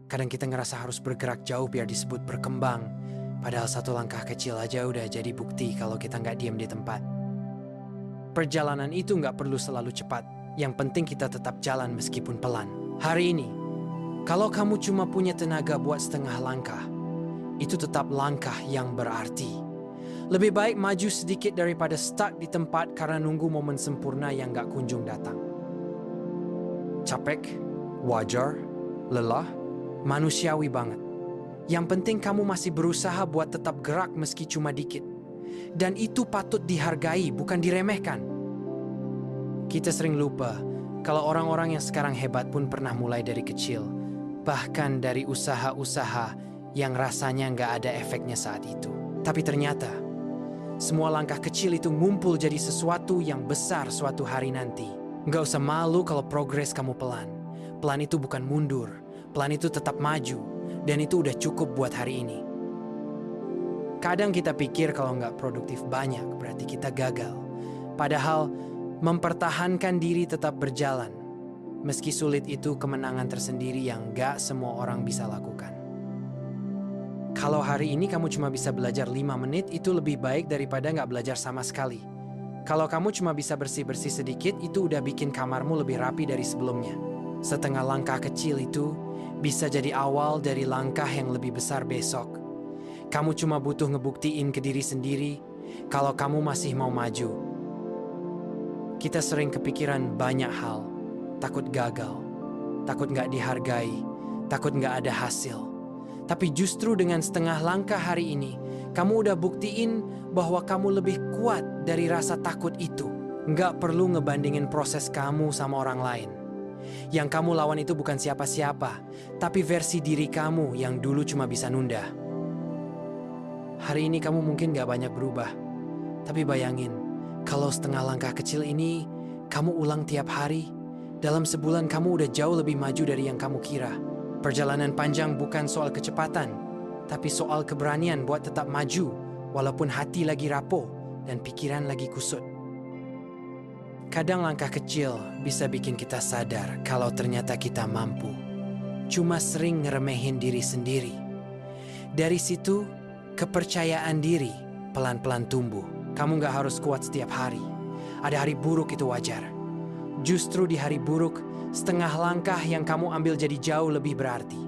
Kadang kita ngerasa harus bergerak jauh biar disebut berkembang. Padahal satu langkah kecil aja udah jadi bukti kalau kita nggak diam di tempat. Perjalanan itu nggak perlu selalu cepat. Yang penting kita tetap jalan meskipun pelan. Hari ini, kalau kamu cuma punya tenaga buat setengah langkah, itu tetap langkah yang berarti. Lebih baik maju sedikit daripada stuck di tempat karena nunggu momen sempurna yang gak kunjung datang. Capek, wajar, lelah, manusiawi banget. Yang penting kamu masih berusaha buat tetap gerak meski cuma dikit. Dan itu patut dihargai, bukan diremehkan. Kita sering lupa kalau orang-orang yang sekarang hebat pun pernah mulai dari kecil. Bahkan dari usaha-usaha yang rasanya gak ada efeknya saat itu. Tapi ternyata, semua langkah kecil itu ngumpul jadi sesuatu yang besar suatu hari nanti. Nggak usah malu kalau progres kamu pelan. Pelan itu bukan mundur. Pelan itu tetap maju. Dan itu udah cukup buat hari ini. Kadang kita pikir kalau nggak produktif banyak, berarti kita gagal. Padahal, mempertahankan diri tetap berjalan. Meski sulit itu kemenangan tersendiri yang nggak semua orang bisa lakukan. Kalau hari ini kamu cuma bisa belajar 5 menit, itu lebih baik daripada nggak belajar sama sekali. Kalau kamu cuma bisa bersih-bersih sedikit, itu udah bikin kamarmu lebih rapi dari sebelumnya. Setengah langkah kecil itu bisa jadi awal dari langkah yang lebih besar besok. Kamu cuma butuh ngebuktiin ke diri sendiri kalau kamu masih mau maju. Kita sering kepikiran banyak hal. Takut gagal, takut nggak dihargai, takut nggak ada hasil. Tapi justru dengan setengah langkah hari ini, kamu udah buktiin bahwa kamu lebih kuat dari rasa takut itu. Nggak perlu ngebandingin proses kamu sama orang lain. Yang kamu lawan itu bukan siapa-siapa, tapi versi diri kamu yang dulu cuma bisa nunda. Hari ini kamu mungkin nggak banyak berubah, tapi bayangin, kalau setengah langkah kecil ini kamu ulang tiap hari, dalam sebulan kamu udah jauh lebih maju dari yang kamu kira. Perjalanan panjang bukan soal kecepatan, tapi soal keberanian buat tetap maju, walaupun hati lagi rapuh dan pikiran lagi kusut. Kadang langkah kecil bisa bikin kita sadar kalau ternyata kita mampu. Cuma sering ngeremehin diri sendiri. Dari situ, kepercayaan diri pelan-pelan tumbuh. Kamu gak harus kuat setiap hari. Ada hari buruk, itu wajar. Justru di hari buruk, setengah langkah yang kamu ambil jadi jauh lebih berarti.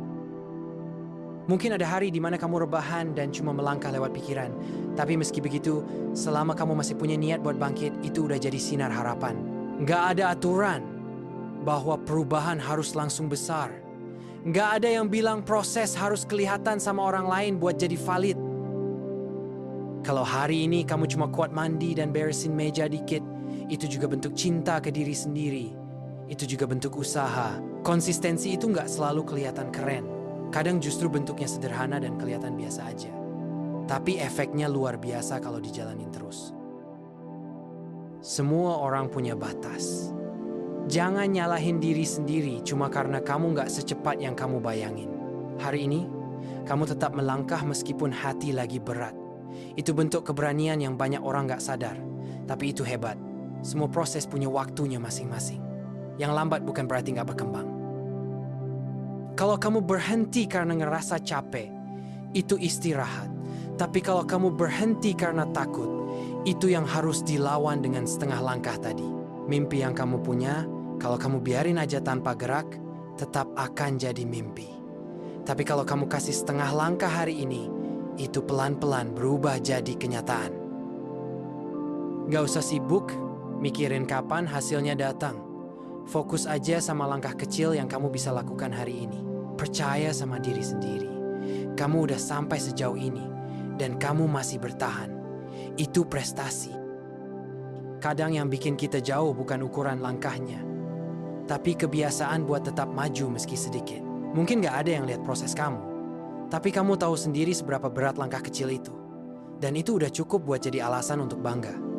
Mungkin ada hari di mana kamu rebahan dan cuma melangkah lewat pikiran. Tapi meski begitu, selama kamu masih punya niat buat bangkit, itu udah jadi sinar harapan. Nggak ada aturan bahwa perubahan harus langsung besar. Nggak ada yang bilang proses harus kelihatan sama orang lain buat jadi valid. Kalau hari ini kamu cuma kuat mandi dan beresin meja dikit, itu juga bentuk cinta ke diri sendiri. Itu juga bentuk usaha. Konsistensi itu nggak selalu kelihatan keren. Kadang justru bentuknya sederhana dan kelihatan biasa aja. Tapi efeknya luar biasa kalau dijalanin terus. Semua orang punya batas. Jangan nyalahin diri sendiri cuma karena kamu nggak secepat yang kamu bayangin. Hari ini, kamu tetap melangkah meskipun hati lagi berat. Itu bentuk keberanian yang banyak orang nggak sadar. Tapi itu hebat. Semua proses punya waktunya masing-masing. Yang lambat bukan berarti nggak berkembang. Kalau kamu berhenti karena ngerasa capek, itu istirahat. Tapi kalau kamu berhenti karena takut, itu yang harus dilawan dengan setengah langkah tadi. Mimpi yang kamu punya, kalau kamu biarin aja tanpa gerak, tetap akan jadi mimpi. Tapi kalau kamu kasih setengah langkah hari ini, itu pelan-pelan berubah jadi kenyataan. Gak usah sibuk mikirin kapan hasilnya datang. Fokus aja sama langkah kecil yang kamu bisa lakukan hari ini. Percaya sama diri sendiri. Kamu udah sampai sejauh ini dan kamu masih bertahan. Itu prestasi. Kadang yang bikin kita jauh bukan ukuran langkahnya, tapi kebiasaan buat tetap maju meski sedikit. Mungkin gak ada yang lihat proses kamu, tapi kamu tahu sendiri seberapa berat langkah kecil itu. Dan itu udah cukup buat jadi alasan untuk bangga.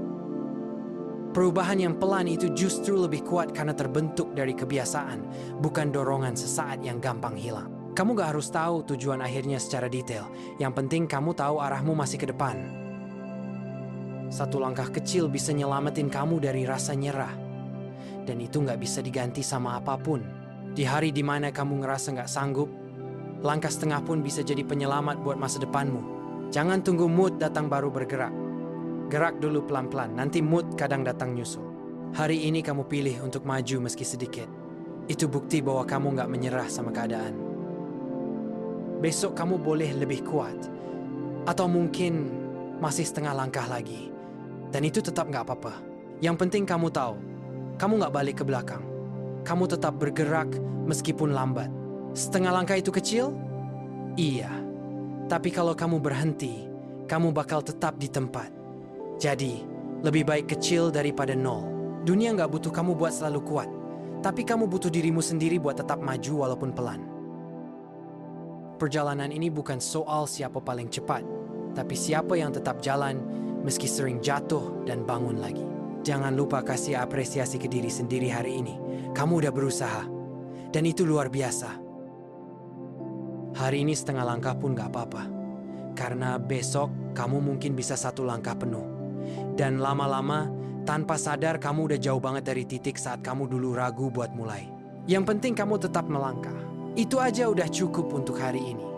Perubahan yang pelan itu justru lebih kuat karena terbentuk dari kebiasaan, bukan dorongan sesaat yang gampang hilang. Kamu gak harus tahu tujuan akhirnya secara detail. Yang penting kamu tahu arahmu masih ke depan. Satu langkah kecil bisa nyelamatin kamu dari rasa nyerah. Dan itu gak bisa diganti sama apapun. Di hari dimana kamu ngerasa gak sanggup, Langkah setengah pun bisa jadi penyelamat buat masa depanmu. Jangan tunggu mood datang baru bergerak. Gerak dulu pelan-pelan, nanti mood kadang datang nyusul. Hari ini kamu pilih untuk maju meski sedikit. Itu bukti bahwa kamu nggak menyerah sama keadaan. Besok kamu boleh lebih kuat. Atau mungkin masih setengah langkah lagi. Dan itu tetap nggak apa-apa. Yang penting kamu tahu, kamu nggak balik ke belakang. Kamu tetap bergerak meskipun lambat. Setengah langkah itu kecil? Iya. Tapi kalau kamu berhenti, kamu bakal tetap di tempat. Jadi, lebih baik kecil daripada nol. Dunia nggak butuh kamu buat selalu kuat. Tapi kamu butuh dirimu sendiri buat tetap maju walaupun pelan. Perjalanan ini bukan soal siapa paling cepat, tapi siapa yang tetap jalan meski sering jatuh dan bangun lagi. Jangan lupa kasih apresiasi ke diri sendiri hari ini. Kamu udah berusaha, dan itu luar biasa. Hari ini setengah langkah pun gak apa-apa, karena besok kamu mungkin bisa satu langkah penuh. Dan lama-lama, tanpa sadar kamu udah jauh banget dari titik saat kamu dulu ragu buat mulai. Yang penting kamu tetap melangkah. Itu aja udah cukup untuk hari ini.